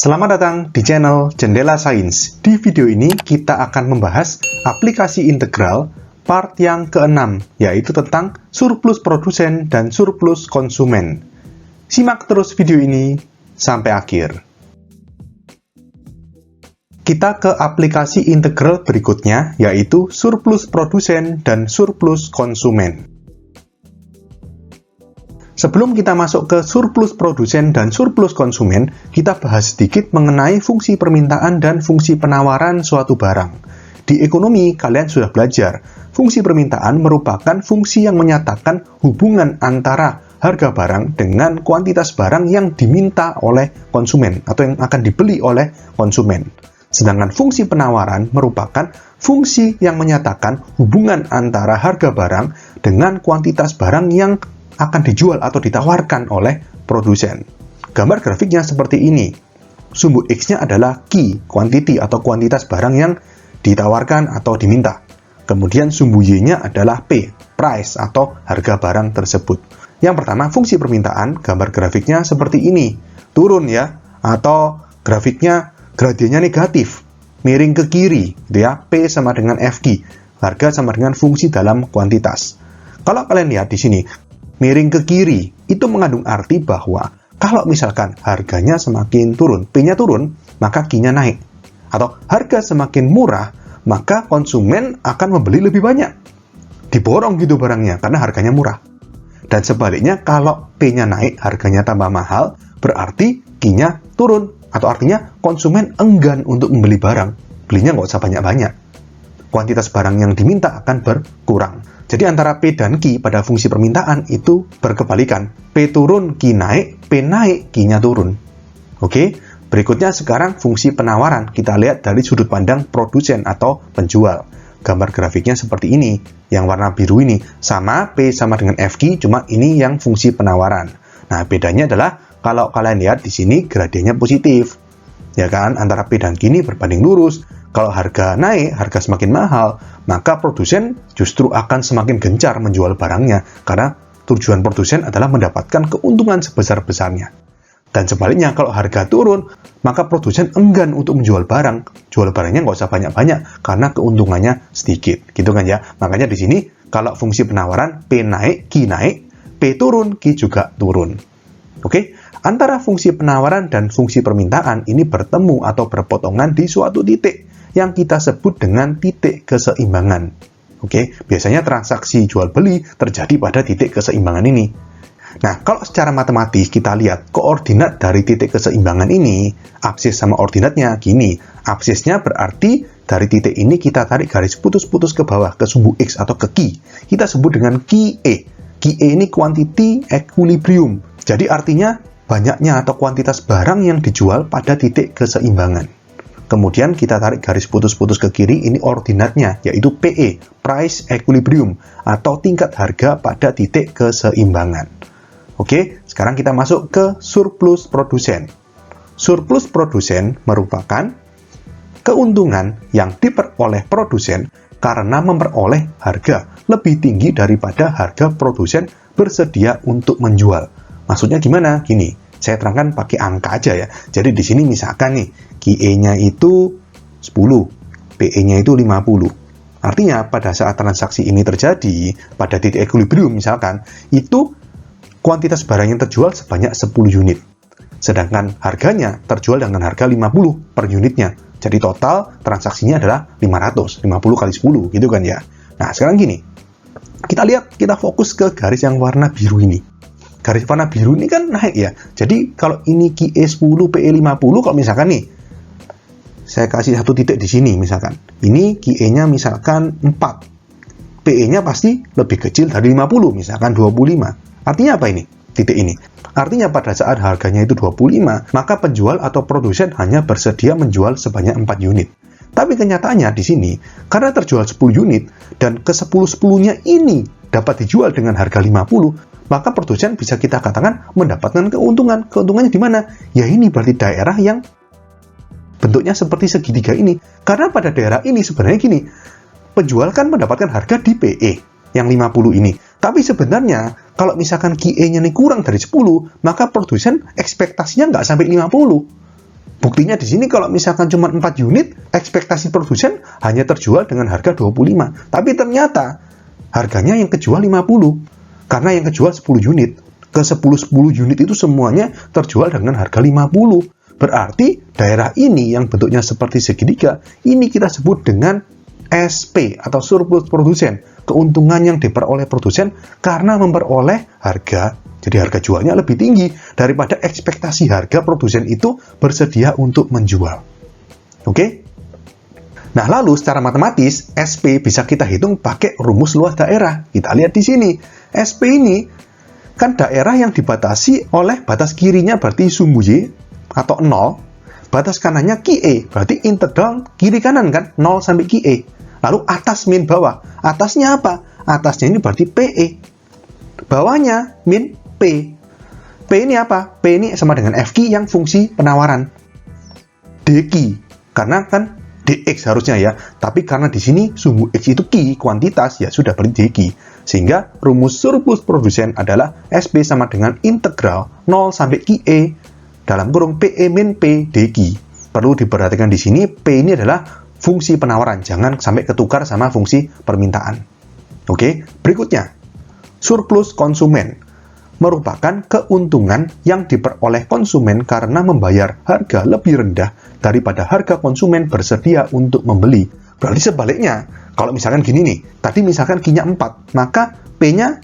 Selamat datang di channel Jendela Sains. Di video ini kita akan membahas aplikasi integral part yang ke-6, yaitu tentang surplus produsen dan surplus konsumen. Simak terus video ini sampai akhir. Kita ke aplikasi integral berikutnya, yaitu surplus produsen dan surplus konsumen. Sebelum kita masuk ke surplus produsen dan surplus konsumen, kita bahas sedikit mengenai fungsi permintaan dan fungsi penawaran suatu barang. Di ekonomi, kalian sudah belajar, fungsi permintaan merupakan fungsi yang menyatakan hubungan antara harga barang dengan kuantitas barang yang diminta oleh konsumen atau yang akan dibeli oleh konsumen. Sedangkan fungsi penawaran merupakan fungsi yang menyatakan hubungan antara harga barang dengan kuantitas barang yang akan dijual atau ditawarkan oleh produsen. Gambar grafiknya seperti ini. Sumbu X-nya adalah Q, quantity atau kuantitas barang yang ditawarkan atau diminta. Kemudian sumbu Y-nya adalah P, price atau harga barang tersebut. Yang pertama, fungsi permintaan, gambar grafiknya seperti ini. Turun ya, atau grafiknya gradiennya negatif, miring ke kiri, gitu ya. P sama dengan FQ, harga sama dengan fungsi dalam kuantitas. Kalau kalian lihat di sini, miring ke kiri, itu mengandung arti bahwa kalau misalkan harganya semakin turun, P-nya turun, maka Q-nya naik. Atau harga semakin murah, maka konsumen akan membeli lebih banyak. Diborong gitu barangnya, karena harganya murah. Dan sebaliknya, kalau P-nya naik, harganya tambah mahal, berarti Q-nya turun. Atau artinya konsumen enggan untuk membeli barang. Belinya nggak usah banyak-banyak. Kuantitas barang yang diminta akan berkurang. Jadi antara P dan Q pada fungsi permintaan itu berkebalikan. P turun, Q naik, P naik, Q-nya turun. Oke, berikutnya sekarang fungsi penawaran. Kita lihat dari sudut pandang produsen atau penjual. Gambar grafiknya seperti ini. Yang warna biru ini sama, P sama dengan FQ, cuma ini yang fungsi penawaran. Nah, bedanya adalah kalau kalian lihat di sini gradiennya positif. Ya kan, antara P dan Q ini berbanding lurus. Kalau harga naik, harga semakin mahal, maka produsen justru akan semakin gencar menjual barangnya, karena tujuan produsen adalah mendapatkan keuntungan sebesar-besarnya. Dan sebaliknya, kalau harga turun, maka produsen enggan untuk menjual barang. Jual barangnya nggak usah banyak-banyak, karena keuntungannya sedikit. Gitu kan ya? Makanya di sini, kalau fungsi penawaran, P naik, Q naik, P turun, Q juga turun. Oke? Antara fungsi penawaran dan fungsi permintaan ini bertemu atau berpotongan di suatu titik yang kita sebut dengan titik keseimbangan. Oke, biasanya transaksi jual beli terjadi pada titik keseimbangan ini. Nah, kalau secara matematis kita lihat koordinat dari titik keseimbangan ini, absis sama ordinatnya gini. Absisnya berarti dari titik ini kita tarik garis putus-putus ke bawah ke sumbu X atau ke Q. Kita sebut dengan QE. QE ini quantity equilibrium. Jadi artinya banyaknya atau kuantitas barang yang dijual pada titik keseimbangan. Kemudian kita tarik garis putus-putus ke kiri, ini ordinatnya, yaitu PE, price equilibrium, atau tingkat harga pada titik keseimbangan. Oke, sekarang kita masuk ke surplus produsen. Surplus produsen merupakan keuntungan yang diperoleh produsen karena memperoleh harga lebih tinggi daripada harga produsen bersedia untuk menjual. Maksudnya gimana? Gini, saya terangkan pakai angka aja ya. Jadi di sini misalkan nih, QE-nya itu 10, PE-nya itu 50. Artinya pada saat transaksi ini terjadi, pada titik equilibrium misalkan, itu kuantitas barang yang terjual sebanyak 10 unit. Sedangkan harganya terjual dengan harga 50 per unitnya. Jadi total transaksinya adalah 500, 50 kali 10 gitu kan ya. Nah sekarang gini, kita lihat, kita fokus ke garis yang warna biru ini. Garis warna biru ini kan naik ya. Jadi kalau ini QE 10, PE 50, kalau misalkan nih, saya kasih satu titik di sini misalkan. Ini QE-nya misalkan 4. PE-nya pasti lebih kecil dari 50, misalkan 25. Artinya apa ini? Titik ini. Artinya pada saat harganya itu 25, maka penjual atau produsen hanya bersedia menjual sebanyak 4 unit. Tapi kenyataannya di sini, karena terjual 10 unit, dan ke 10-10-nya ini dapat dijual dengan harga 50, maka produsen bisa kita katakan mendapatkan keuntungan. Keuntungannya di mana? Ya ini berarti daerah yang bentuknya seperti segitiga ini. Karena pada daerah ini sebenarnya gini, penjual kan mendapatkan harga di PE yang 50 ini. Tapi sebenarnya kalau misalkan QE-nya ini kurang dari 10, maka produsen ekspektasinya nggak sampai 50. Buktinya di sini kalau misalkan cuma 4 unit, ekspektasi produsen hanya terjual dengan harga 25. Tapi ternyata harganya yang kejual 50. Karena yang kejual 10 unit. Ke 10 unit itu semuanya terjual dengan harga 50. Berarti daerah ini yang bentuknya seperti segitiga, ini kita sebut dengan SP atau surplus produsen. Keuntungan yang diperoleh produsen karena memperoleh harga. Jadi harga jualnya lebih tinggi daripada ekspektasi harga produsen itu bersedia untuk menjual. Oke? Nah, lalu secara matematis, SP bisa kita hitung pakai rumus luas daerah. Kita lihat di sini. SP ini kan daerah yang dibatasi oleh batas kirinya berarti sumbu Y atau 0. Batas kanannya QE, berarti integral kiri kanan kan, 0 sampai QE. Lalu atas min bawah. Atasnya apa? Atasnya ini berarti PE. Bawahnya min P. P ini apa? P ini sama dengan FQ yang fungsi penawaran. DQ, karena kan DX harusnya ya. Tapi karena di sini sumbu X itu Q, kuantitas, ya sudah berarti DQ. Sehingga rumus surplus produsen adalah SP sama dengan integral 0 sampai QE dalam kurung PE min P DQ. Perlu diperhatikan di sini, P ini adalah fungsi penawaran. Jangan sampai ketukar sama fungsi permintaan. Oke, berikutnya. Surplus konsumen merupakan keuntungan yang diperoleh konsumen karena membayar harga lebih rendah daripada harga konsumen bersedia untuk membeli. Berarti sebaliknya, kalau misalkan gini nih, tadi misalkan Q-nya 4, maka P-nya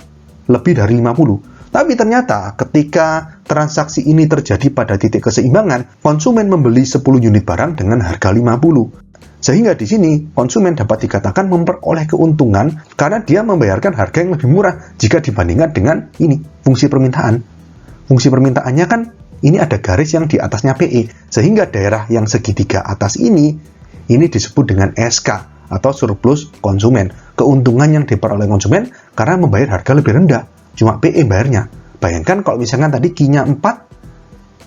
lebih dari 50. Tapi ternyata ketika transaksi ini terjadi pada titik keseimbangan, konsumen membeli 10 unit barang dengan harga 50. Sehingga di sini konsumen dapat dikatakan memperoleh keuntungan karena dia membayarkan harga yang lebih murah jika dibandingkan dengan ini, fungsi permintaan. Fungsi permintaannya kan ini ada garis yang di atasnya PE, sehingga daerah yang segitiga atas ini disebut dengan SK atau surplus konsumen. Keuntungan yang diperoleh konsumen karena membayar harga lebih rendah, cuma PE bayarnya. Bayangkan kalau misalkan tadi Q-nya 4,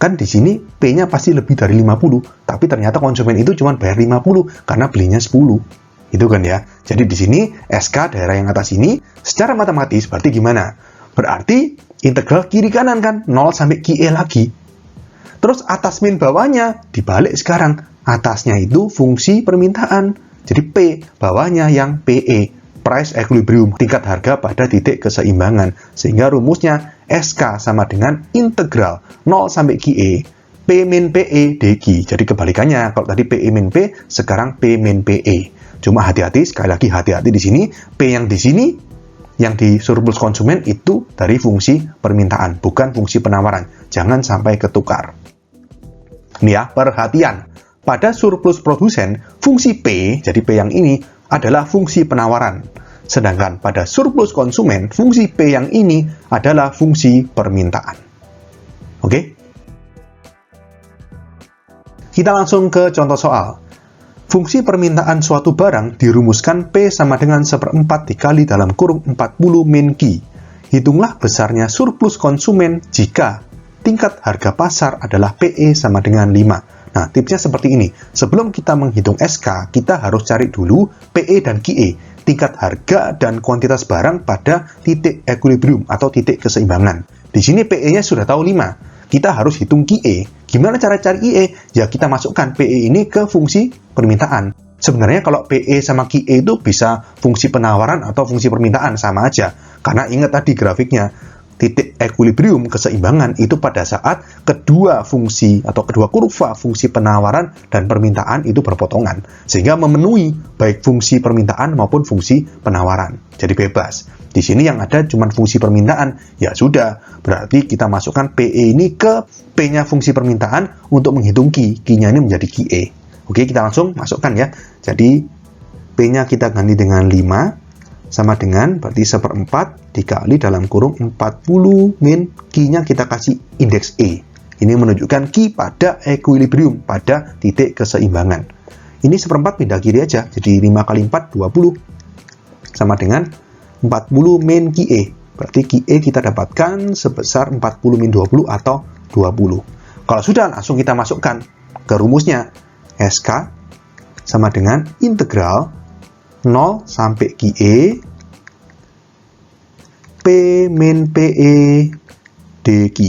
kan di sini P-nya pasti lebih dari 50, tapi ternyata konsumen itu cuma bayar 50 karena belinya 10. Itu kan ya. Jadi di sini SK daerah yang atas ini secara matematis berarti gimana? Berarti integral kiri kanan kan 0 sampai QE lagi. Terus atas min bawahnya dibalik sekarang. Atasnya itu fungsi permintaan. Jadi P, bawahnya yang PE. Price equilibrium, tingkat harga pada titik keseimbangan. Sehingga rumusnya SK sama dengan integral 0 sampai QE P min PE DQ. Jadi kebalikannya, kalau tadi PE min P, sekarang P min PE. Cuma hati-hati, sekali lagi hati-hati di sini, P yang di sini, yang di surplus konsumen itu dari fungsi permintaan, bukan fungsi penawaran. Jangan sampai ketukar. Ini ya, perhatian. Pada surplus produsen, fungsi P, jadi P yang ini, adalah fungsi penawaran. Sedangkan pada surplus konsumen, fungsi P yang ini adalah fungsi permintaan. Oke? Kita langsung ke contoh soal. Fungsi permintaan suatu barang dirumuskan P sama dengan 1/4 dikali dalam kurung 40 min Q. Hitunglah besarnya surplus konsumen jika tingkat harga pasar adalah PE sama dengan 5. Nah, tipsnya seperti ini. Sebelum kita menghitung SK, kita harus cari dulu PE dan QE, tingkat harga dan kuantitas barang pada titik equilibrium atau titik keseimbangan. Di sini PE-nya sudah tahu 5. Kita harus hitung QE. Gimana cara cari QE? Ya, kita masukkan PE ini ke fungsi permintaan. Sebenarnya kalau PE sama QE itu bisa fungsi penawaran atau fungsi permintaan, sama aja. Karena ingat tadi grafiknya, titik equilibrium keseimbangan itu pada saat kedua fungsi atau kedua kurva fungsi penawaran dan permintaan itu berpotongan, sehingga memenuhi baik fungsi permintaan maupun fungsi penawaran. Jadi bebas. Di sini yang ada cuma fungsi permintaan, ya sudah, berarti kita masukkan PE ini ke P-nya fungsi permintaan untuk menghitung Q. Q-nya ini menjadi QE. Oke, kita langsung masukkan ya. Jadi P-nya kita ganti dengan 5 sama dengan berarti 1/4 dikali dalam kurung 40 min Q-nya kita kasih indeks E. Ini menunjukkan Q pada equilibrium, pada titik keseimbangan. Ini 1/4 pindah kiri aja, jadi 5 kali 4, 20. Sama dengan 40 min QE. Berarti QE kita dapatkan sebesar 40 min 20 atau 20. Kalau sudah, langsung kita masukkan ke rumusnya. SK sama dengan integral 0 sampai QE P min PE DQ.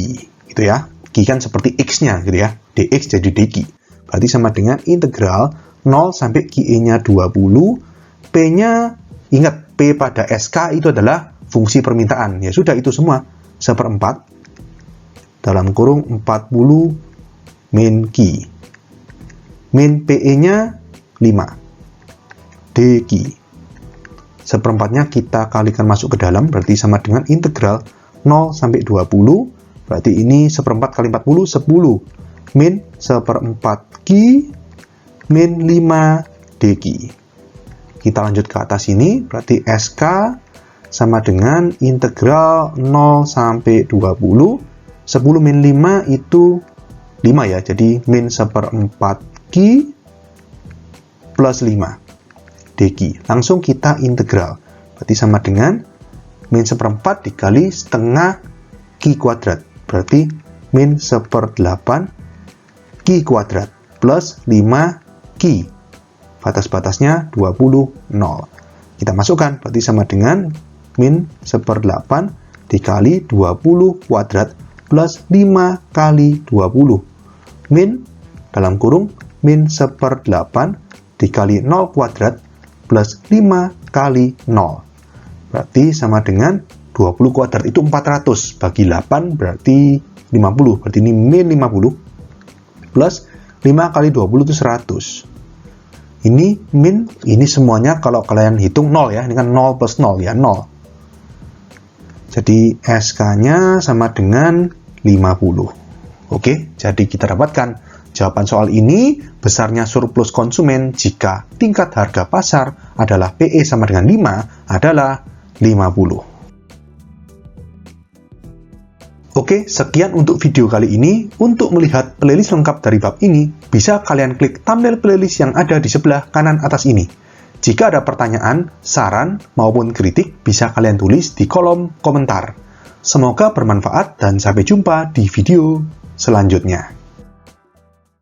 Gitu ya. Q kan seperti X-nya gitu ya. DX jadi DQ. berarti sama dengan integral 0 sampai QE-nya 20, P-nya, ingat, P pada SK itu adalah fungsi permintaan. Ya sudah, itu semua. 1/4 dalam kurung 40 min Q. Min PE-nya 5. DQ. 1/4-nya kita kalikan masuk ke dalam, berarti sama dengan integral 0 sampai 20, berarti ini 1/4 kali 40, 10. Min 1/4 Q min 5 DQ. Kita lanjut ke atas ini, berarti SK sama dengan integral 0 sampai 20. 10 min 5 itu 5 ya, jadi min 1/4 Q plus 5 DQ. Langsung kita integral, berarti sama dengan min 1/4 dikali setengah Q kuadrat, berarti min 1/8 Q kuadrat plus 5 Q. Batas-batasnya 20, 0. Kita masukkan, berarti sama dengan min 1/8 dikali 20 kuadrat plus 5 kali 20. Min, dalam kurung, min 1/8 dikali 0 kuadrat plus 5 kali 0. Berarti sama dengan 20 kuadrat, itu 400. Bagi 8 berarti 50. Berarti ini min 50 plus 5 kali 20 itu 100. Ini min, ini semuanya kalau kalian hitung 0 ya, ini kan 0 plus 0 ya, 0. Jadi SK-nya sama dengan 50. Oke, jadi kita dapatkan jawaban soal ini, besarnya surplus konsumen jika tingkat harga pasar adalah PE sama dengan 5 adalah 50. Oke, sekian untuk video kali ini. Untuk melihat playlist lengkap dari bab ini, bisa kalian klik thumbnail playlist yang ada di sebelah kanan atas ini. Jika ada pertanyaan, saran, maupun kritik, bisa kalian tulis di kolom komentar. Semoga bermanfaat dan sampai jumpa di video selanjutnya.